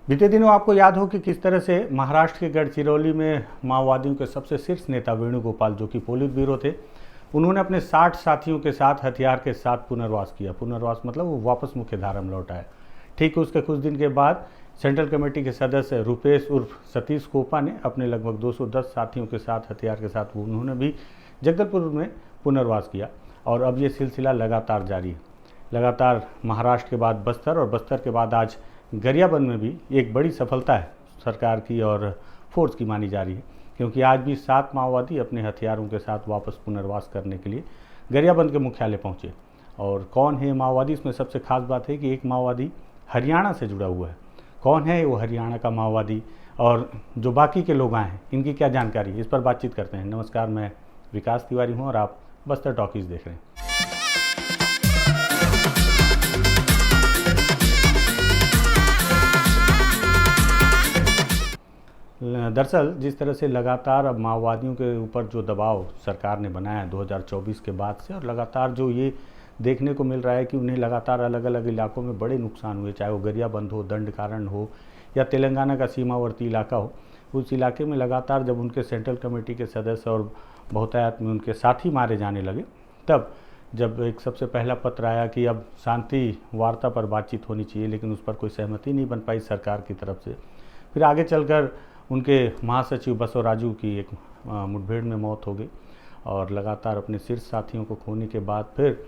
बीते दिनों आपको याद हो कि किस तरह से महाराष्ट्र के गढ़चिरौली में माओवादियों के सबसे शीर्ष नेता वेणुगोपाल, जो कि पोलित ब्यूरो थे, उन्होंने अपने 60 साथियों के साथ हथियार के साथ पुनर्वास किया। पुनर्वास मतलब वो वापस मुख्य धारा में लौट आए। ठीक उसके कुछ दिन के बाद सेंट्रल कमेटी के सदस्य रुपेश उर्फ सतीश कोपा ने अपने लगभग 210 साथियों के साथ हथियार के साथ उन्होंने भी जगदलपुर में पुनर्वास किया। और अब ये सिलसिला लगातार जारी है। लगातार महाराष्ट्र के बाद बस्तर और बस्तर के बाद आज गरियाबंद में भी एक बड़ी सफलता है सरकार की और फोर्स की मानी जा रही है, क्योंकि आज भी 7 माओवादी अपने हथियारों के साथ वापस पुनर्वास करने के लिए गरियाबंद के मुख्यालय पहुंचे। और कौन है माओवादी, इसमें सबसे खास बात है कि एक माओवादी हरियाणा से जुड़ा हुआ है। कौन है वो हरियाणा का माओवादी और जो बाकी के लोग आए हैं, इनकी क्या जानकारी, इस पर बातचीत करते हैं। नमस्कार, मैं विकास तिवारी हूँ और आप बस्तर टॉकीज़ देख रहे हैं। दरअसल जिस तरह से लगातार अब माओवादियों के ऊपर जो दबाव सरकार ने बनाया है 2024 के बाद से, और लगातार जो ये देखने को मिल रहा है कि उन्हें लगातार अलग अलग इलाकों में बड़े नुकसान हुए, चाहे वो गरियाबंद हो, दंडकारण्य हो या तेलंगाना का सीमावर्ती इलाका हो। उस इलाके में लगातार जब उनके सेंट्रल कमेटी के सदस्य और बहुतायत में उनके साथी मारे जाने लगे, तब जब एक सबसे पहला पत्र आया कि अब शांति वार्ता पर बातचीत होनी चाहिए, लेकिन उस पर कोई सहमति नहीं बन पाई सरकार की तरफ से। फिर आगे चलकर उनके महासचिव बसवराजू की एक मुठभेड़ में मौत हो गई और लगातार अपने शीर्ष साथियों को खोने के बाद फिर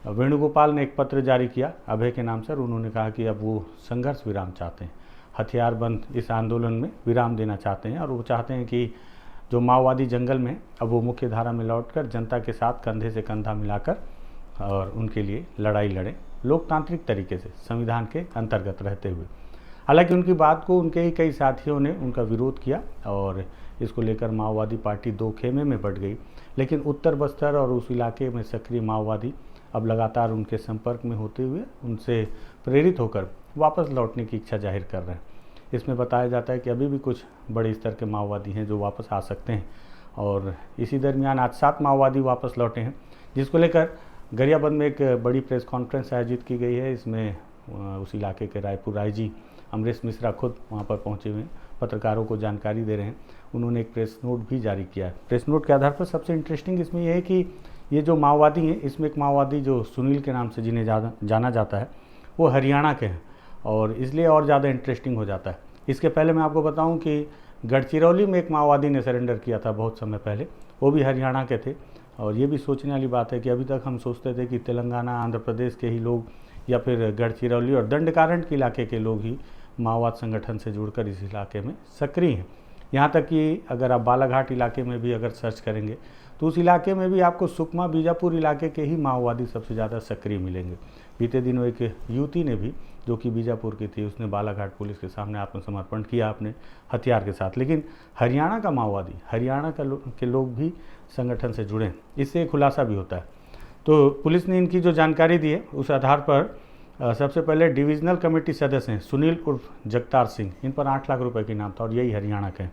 वेणुगोपाल ने एक पत्र जारी किया अभय के नाम से। उन्होंने कहा कि अब वो संघर्ष विराम चाहते हैं, हथियारबंद इस आंदोलन में विराम देना चाहते हैं और वो चाहते हैं कि जो माओवादी जंगल में अब वो मुख्य धारा में लौटकर जनता के साथ कंधे से कंधा मिलाकर और उनके लिए लड़ाई लड़ें, लोकतांत्रिक तरीके से, संविधान के अंतर्गत रहते हुए। हालांकि उनकी बात को उनके ही कई साथियों ने उनका विरोध किया और इसको लेकर माओवादी पार्टी दो खेमे में बंट गई। लेकिन उत्तर बस्तर और उस इलाके में सक्रिय माओवादी अब लगातार उनके संपर्क में होते हुए उनसे प्रेरित होकर वापस लौटने की इच्छा जाहिर कर रहे हैं। इसमें बताया जाता है कि अभी भी कुछ बड़े स्तर के माओवादी हैं जो वापस आ सकते हैं। और इसी दरमियान आज 7 माओवादी वापस लौटे हैं, जिसको लेकर गरियाबंद में एक बड़ी प्रेस कॉन्फ्रेंस आयोजित की गई है। इसमें उस इलाके के रायपुर आईजी अमरेश मिश्रा खुद वहाँ पर पहुँचे हुए हैं, पत्रकारों को जानकारी दे रहे हैं। उन्होंने एक प्रेस नोट भी जारी किया है। प्रेस नोट के आधार पर सबसे इंटरेस्टिंग इसमें यह है कि ये जो माओवादी हैं, इसमें एक माओवादी जो सुनील के नाम से जिन्हें जाना जाता है, वो हरियाणा के हैं और इसलिए और ज़्यादा इंटरेस्टिंग हो जाता है। इसके पहले मैं आपको बताऊं कि गढ़चिरौली में एक माओवादी ने सरेंडर किया था बहुत समय पहले, वो भी हरियाणा के थे। और ये भी सोचने वाली बात है कि अभी तक हम सोचते थे कि तेलंगाना, आंध्र प्रदेश के ही लोग या फिर गढ़चिरौली और दंडकारण्य के इलाके के लोग ही माओवाद संगठन से जुड़कर इस इलाके में सक्रिय हैं। यहाँ तक कि अगर आप बालाघाट इलाके में भी अगर सर्च करेंगे तो उस इलाके में भी आपको सुकमा, बीजापुर इलाके के ही माओवादी सबसे ज़्यादा सक्रिय मिलेंगे। बीते दिनों एक युवती ने भी, जो कि बीजापुर की थी, उसने बालाघाट पुलिस के सामने आत्मसमर्पण किया अपने हथियार के साथ। लेकिन हरियाणा का माओवादी, हरियाणा के लोग भी संगठन से जुड़े हैं, इससे खुलासा भी होता है। तो पुलिस ने इनकी जो जानकारी दी है उस आधार पर सबसे पहले डिविजनल कमेटी सदस्य हैं सुनील उर्फ जगतार सिंह, इन पर 8 लाख रुपए के इनाम था और यही हरियाणा के हैं।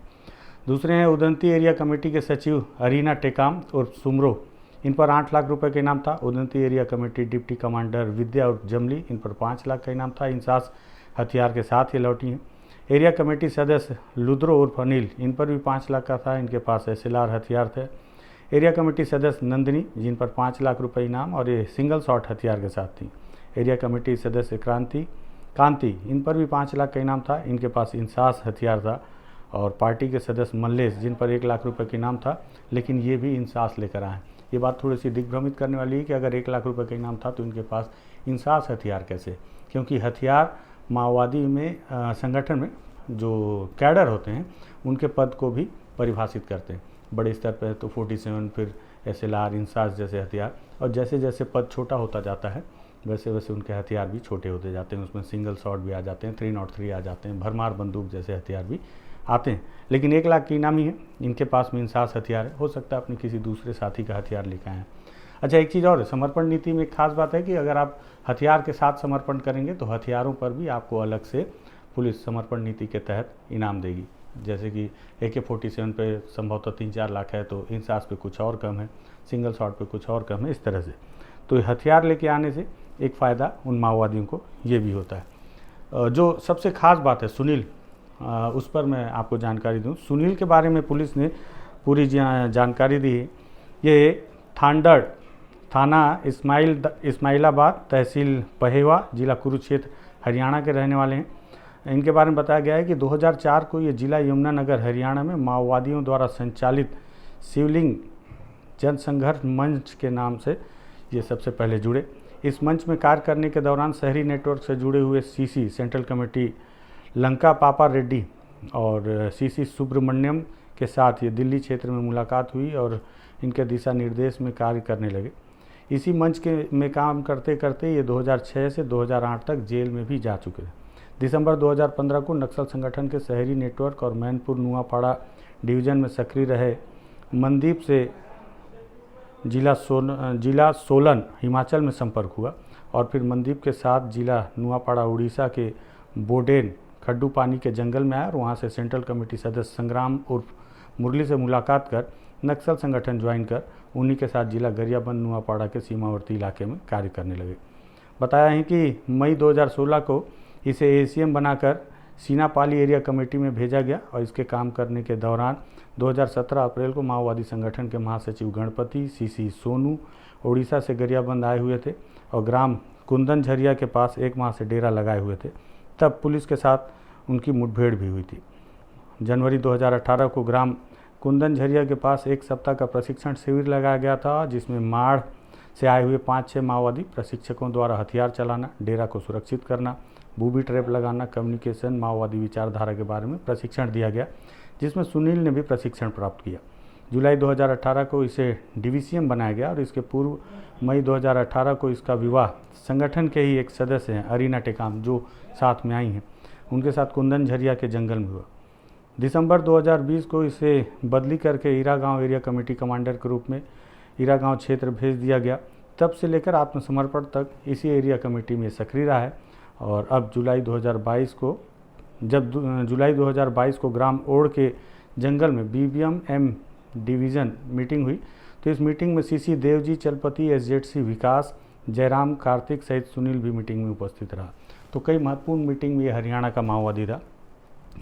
दूसरे हैं उदंती एरिया कमेटी के सचिव अरीना टेकाम उर्फ सुमरो, इन पर 8 लाख रुपए का इनाम था। Udanti area committee deputy commander Vidya उर्फ जमली, इन पर 5 लाख का इनाम था। इंसास हथियार के साथ ही लौटी हैं। एरिया कमेटी सदस्य लुद्रो उर्फ अनिल, इन पर भी 5 लाख का था, इनके पास SLR हथियार थे। एरिया कमेटी सदस्य नंदिनी, जिन पर 5 लाख रुपये इनाम और ये सिंगल शॉट हथियार के साथ थी। एरिया कमेटी सदस्य कांति, इन पर भी 5 लाख का इनाम था, इनके पास इंसास हथियार था। और पार्टी के सदस्य मल्लेश, जिन पर 1 लाख रुपए का इनाम था, लेकिन ये भी इंसास लेकर आए। ये बात थोड़ी सी दिग्भ्रमित करने वाली है कि अगर 1 लाख रुपए का इनाम था तो इनके पास इंसास हथियार कैसे? क्योंकि हथियार माओवादी में संगठन में जो कैडर होते हैं उनके पद को भी परिभाषित करते हैं। बड़े स्तर पर तो 47, फिर SLR, इंसास जैसे हथियार, और जैसे जैसे पद छोटा होता जाता है वैसे वैसे उनके हथियार भी छोटे होते जाते हैं। उसमें सिंगल शॉट भी आ जाते हैं, 303 आ जाते हैं, भरमार बंदूक जैसे हथियार भी आते हैं। लेकिन 1 लाख की इनामी है, इनके पास में इंसास हथियार है। हो सकता है अपने किसी दूसरे साथी का हथियार लेकर आए। अच्छा, एक चीज़ और, समर्पण नीति में एक खास बात है कि अगर आप हथियार के साथ समर्पण करेंगे तो हथियारों पर भी आपको अलग से पुलिस समर्पण नीति के तहत इनाम देगी। जैसे कि AK-47 पे संभवतः 3-4 लाख है, तो इंसास पे कुछ और कम है, सिंगल शॉट पे कुछ और कम है, इस तरह से। तो हथियार लेके आने से एक फ़ायदा उन माओवादियों को ये भी होता है। जो सबसे खास बात है सुनील, उस पर मैं आपको जानकारी दूं। सुनील के बारे में पुलिस ने पूरी जानकारी दी है। ये थांडड़ थाना इस्माइलाबाद, तहसील पहेवा, जिला कुरुक्षेत्र, हरियाणा के रहने वाले हैं। इनके बारे में बताया गया है कि 2004 को ये जिला यमुनानगर हरियाणा में माओवादियों द्वारा संचालित शिवलिंग जनसंघर्ष मंच के नाम से ये सबसे पहले जुड़े। इस मंच में कार्य करने के दौरान शहरी नेटवर्क से जुड़े हुए सीसी सेंट्रल कमेटी लंका पापा रेड्डी और सीसी सुब्रमण्यम के साथ ये दिल्ली क्षेत्र में मुलाकात हुई और इनके दिशा निर्देश में कार्य करने लगे। इसी मंच में काम करते करते ये 2006 से 2008 तक जेल में भी जा चुके थे। दिसंबर 2015 को नक्सल संगठन के शहरी नेटवर्क और मैनपुर नुआपाड़ा डिवीज़न में सक्रिय रहे मनदीप से जिला सोलन हिमाचल में संपर्क हुआ और फिर मनदीप के साथ जिला नुआपाड़ा उड़ीसा के बोडेन खड्डू पानी के जंगल में आया और वहाँ से सेंट्रल कमेटी सदस्य संग्राम उर्फ मुरली से मुलाकात कर नक्सल संगठन ज्वाइन कर उन्हीं के साथ जिला गरियाबंद नुआपाड़ा के सीमावर्ती इलाके में कार्य करने लगे। बताया है कि मई 2016 को इसे एसीएम बनाकर सीनापाली एरिया कमेटी में भेजा गया और इसके काम करने के दौरान 2017 अप्रैल को माओवादी संगठन के महासचिव गणपति सीसी सोनू उड़ीसा से गरियाबंद आए हुए थे और ग्राम कुंदन झरिया के पास एक माह से डेरा लगाए हुए थे। तब पुलिस के साथ उनकी मुठभेड़ भी हुई थी। जनवरी 2018 को ग्राम कुंदन झरिया के पास एक सप्ताह का प्रशिक्षण शिविर लगाया गया था, जिसमें माड़ से आए हुए 5-6 माओवादी प्रशिक्षकों द्वारा हथियार चलाना, डेरा को सुरक्षित करना, बूबी ट्रैप लगाना, कम्युनिकेशन, माओवादी विचारधारा के बारे में प्रशिक्षण दिया गया, जिसमें सुनील ने भी प्रशिक्षण प्राप्त किया। जुलाई 2018 को इसे डिवीसीएम बनाया गया और इसके पूर्व मई 2018 को इसका विवाह संगठन के ही एक सदस्य हैं अरीना टेकाम, जो साथ में आई हैं, उनके साथ कुंदन झरिया के जंगल में हुआ। दिसंबर 2020 को इसे बदली करके ईरा गांव एरिया कमेटी कमांडर के रूप में ईरा गांव क्षेत्र भेज दिया गया। तब से लेकर आत्मसमर्पण तक इसी एरिया कमेटी में सक्रिय रहा है और अब जुलाई 2022 को ग्राम ओड़ के जंगल में बीबीएम डिवीज़न मीटिंग हुई। तो इस मीटिंग में सीसी देवजी, चलपति, एसजेडसी विकास, जयराम, कार्तिक सहित सुनील भी मीटिंग में उपस्थित रहा। तो कई महत्वपूर्ण मीटिंग में ये हरियाणा का माओवादी था।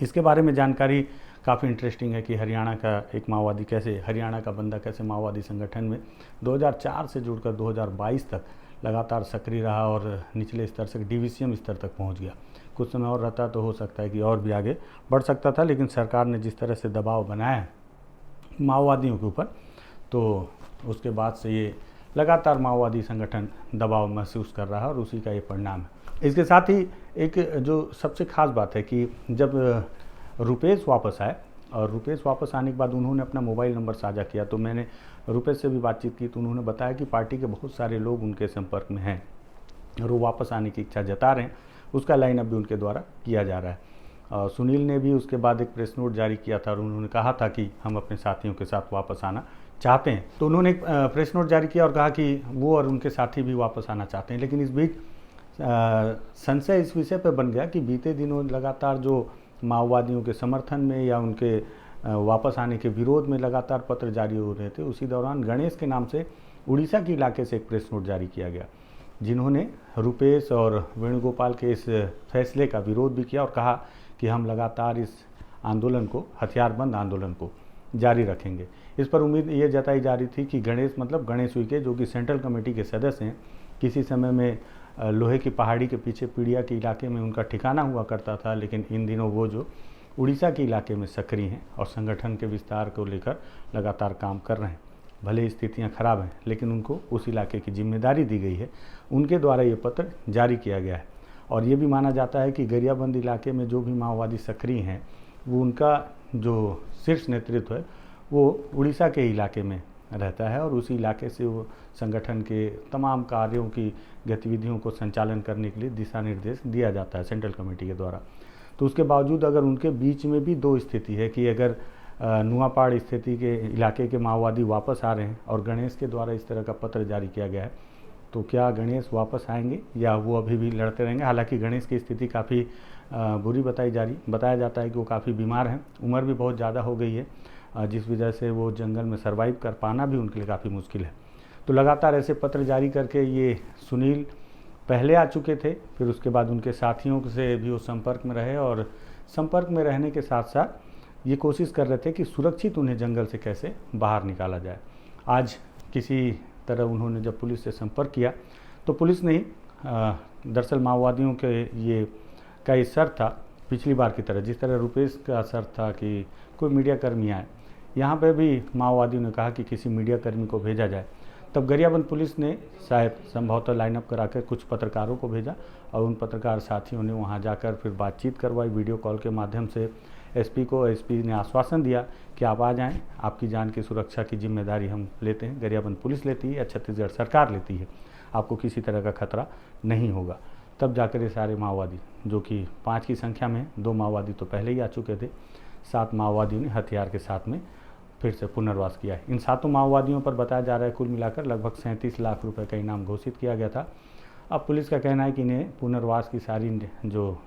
इसके बारे में जानकारी काफ़ी इंटरेस्टिंग है कि हरियाणा का एक माओवादी कैसे, हरियाणा का बंदा कैसे माओवादी संगठन में 2004 से जुड़कर 2022 तक लगातार सक्रिय रहा और निचले स्तर से डीवीसीएम स्तर तक पहुंच गया। कुछ समय और रहता तो हो सकता है कि और भी आगे बढ़ सकता था, लेकिन सरकार ने जिस तरह से दबाव बनाया माओवादियों के ऊपर, तो उसके बाद से ये लगातार माओवादी संगठन दबाव महसूस कर रहा है और उसी का ये परिणाम है। इसके साथ ही एक जो सबसे खास बात है कि जब रुपेश वापस आए और रुपेश वापस आने के बाद उन्होंने अपना मोबाइल नंबर साझा किया, तो मैंने रुपेश से भी बातचीत की तो उन्होंने बताया कि पार्टी के बहुत सारे लोग उनके संपर्क में हैं और वो वापस आने की इच्छा जता रहे हैं। उसका लाइन अप भी उनके द्वारा किया जा रहा है। सुनील ने भी उसके बाद एक प्रेस नोट जारी किया था और उन्होंने कहा था कि हम अपने साथियों के साथ वापस आना चाहते हैं। तो उन्होंने एक प्रेस नोट जारी किया और कहा कि वो और उनके साथी भी वापस आना चाहते हैं। लेकिन इस बीच संशय इस विषय पर बन गया कि बीते दिनों लगातार जो माओवादियों के समर्थन में या उनके वापस आने के विरोध में लगातार पत्र जारी हो रहे थे, उसी दौरान गणेश के नाम से उड़ीसा के इलाके से एक प्रेस नोट जारी किया गया, जिन्होंने रुपेश और वेणुगोपाल के इस फैसले का विरोध भी किया और कहा कि हम लगातार इस आंदोलन को, हथियारबंद आंदोलन को जारी रखेंगे। इस पर उम्मीद ये जताई जा रही थी कि गणेश मतलब गणेश उइके, जो कि सेंट्रल कमेटी के सदस्य हैं, किसी समय में लोहे की पहाड़ी के पीछे पीड़िया के इलाके में उनका ठिकाना हुआ करता था, लेकिन इन दिनों वो जो उड़ीसा के इलाके में सक्रिय हैं और संगठन के विस्तार को लेकर लगातार काम कर रहे हैं। भले स्थितियां खराब हैं, लेकिन उनको उस इलाके की जिम्मेदारी दी गई है, उनके द्वारा ये पत्र जारी किया गया है। और ये भी माना जाता है कि गरियाबंद इलाके में जो भी माओवादी सक्रिय हैं, वो उनका जो शीर्ष नेतृत्व है वो उड़ीसा के इलाके में रहता है और उसी इलाके से वो संगठन के तमाम कार्यों की गतिविधियों को संचालन करने के लिए दिशा निर्देश दिया जाता है सेंट्रल कमेटी के द्वारा। तो उसके बावजूद अगर उनके बीच में भी दो स्थिति है कि अगर नुआपाड़ स्थिति के इलाके के माओवादी वापस आ रहे हैं और गणेश के द्वारा इस तरह का पत्र जारी किया गया है, तो क्या गणेश वापस आएंगे या वो अभी भी लड़ते रहेंगे। हालांकि गणेश की स्थिति काफ़ी बुरी बताया जाता है कि वो काफ़ी बीमार हैं, उम्र भी बहुत ज़्यादा हो गई है, जिस वजह से वो जंगल में सर्वाइव कर पाना भी उनके लिए काफ़ी मुश्किल है। तो लगातार ऐसे पत्र जारी करके ये सुनील पहले आ चुके थे, फिर उसके बाद उनके साथियों से भी वो संपर्क में रहे और संपर्क में रहने के साथ साथ ये कोशिश कर रहे थे कि सुरक्षित उन्हें जंगल से कैसे बाहर निकाला जाए। आज किसी तरह उन्होंने जब पुलिस से संपर्क किया तो पुलिस ने ही दरअसल माओवादियों के ये का ये शर्त था, पिछली बार की तरह जिस तरह रुपेश का शर्त था कि कोई मीडिया कर्मी आए, यहाँ पे भी माओवादियों ने कहा कि किसी मीडिया कर्मी को भेजा जाए। तब गरियाबंद पुलिस ने शायद संभवतः लाइनअप कराकर कुछ पत्रकारों को भेजा और उन पत्रकार साथियों ने वहाँ जाकर फिर बातचीत करवाई वीडियो कॉल के माध्यम से एसपी को। एसपी ने आश्वासन दिया कि आप आ जाएं, आपकी जान की सुरक्षा की जिम्मेदारी हम लेते हैं, गरियाबंद पुलिस लेती है या छत्तीसगढ़ सरकार लेती है, आपको किसी तरह का खतरा नहीं होगा। तब जाकर ये सारे माओवादी, जो कि 5 की संख्या में, 2 माओवादी तो पहले ही आ चुके थे, 7 माओवादियों ने हथियार के साथ में फिर से पुनर्वास किया है। इन 7 माओवादियों पर बताया जा रहा है कुल मिलाकर लगभग 37 लाख रुपए का इनाम घोषित किया गया था। अब पुलिस का कहना है कि इन्हें पुनर्वास की सारी जो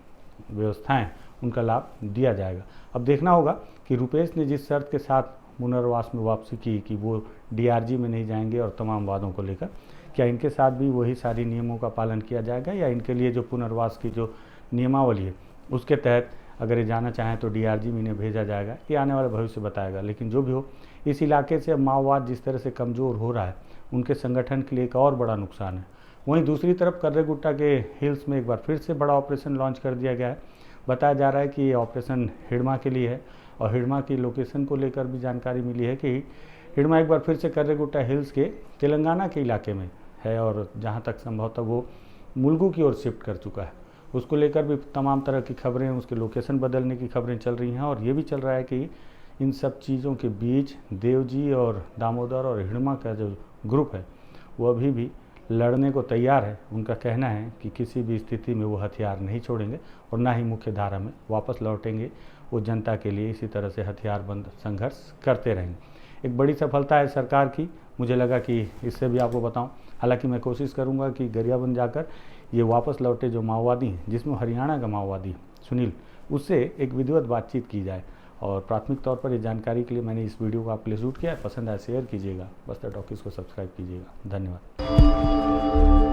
व्यवस्थाएं उनका लाभ दिया जाएगा। अब देखना होगा कि रुपेश ने जिस शर्त के साथ पुनर्वास में वापसी की कि वो डीआरजी में नहीं जाएंगे और तमाम वादों को लेकर, क्या इनके साथ भी वही सारी नियमों का पालन किया जाएगा या इनके लिए जो पुनर्वास की जो नियमावली है उसके तहत अगर ये जाना चाहें तो डीआरजी में इन्हें भेजा जाएगा, ये आने वाला भविष्य बताएगा। लेकिन जो भी हो, इस इलाके से अब माओवाद जिस तरह से कमज़ोर हो रहा है, उनके संगठन के लिए एक और बड़ा नुकसान है। वहीं दूसरी तरफ कर्रेगुट्टा के हिल्स में एक बार फिर से बड़ा ऑपरेशन लॉन्च कर दिया गया है। बताया जा रहा है कि ये ऑपरेशन हिडमा के लिए है और हिडमा की लोकेशन को लेकर भी जानकारी मिली है कि हिडमा एक बार फिर से कर्रेगुट्टा हिल्स के तेलंगाना के इलाके में है और जहाँ तक संभवतः वो मुलुगु की ओर शिफ्ट कर चुका है। उसको लेकर भी तमाम तरह की खबरें, उसके लोकेशन बदलने की खबरें चल रही हैं और ये भी चल रहा है कि इन सब चीज़ों के बीच देवजी और दामोदर और हिडमा का जो ग्रुप है वो अभी भी लड़ने को तैयार है। उनका कहना है कि किसी भी स्थिति में वो हथियार नहीं छोड़ेंगे और ना ही मुख्य धारा में वापस लौटेंगे। वो जनता के लिए इसी तरह से हथियारबंद संघर्ष करते रहेंगे। एक बड़ी सफलता है सरकार की, मुझे लगा कि इससे भी आपको बताऊं। हालांकि मैं कोशिश करूंगा कि गरियाबंद जाकर ये वापस लौटे जो माओवादी हैं, जिसमें हरियाणा का माओवादी सुनील, उससे एक विधिवत बातचीत की जाए। और प्राथमिक तौर पर ये जानकारी के लिए मैंने इस वीडियो को आपके लिए शूट किया है। पसंद आए शेयर कीजिएगा, बस्तर टॉकीज़ को सब्सक्राइब कीजिएगा। धन्यवाद।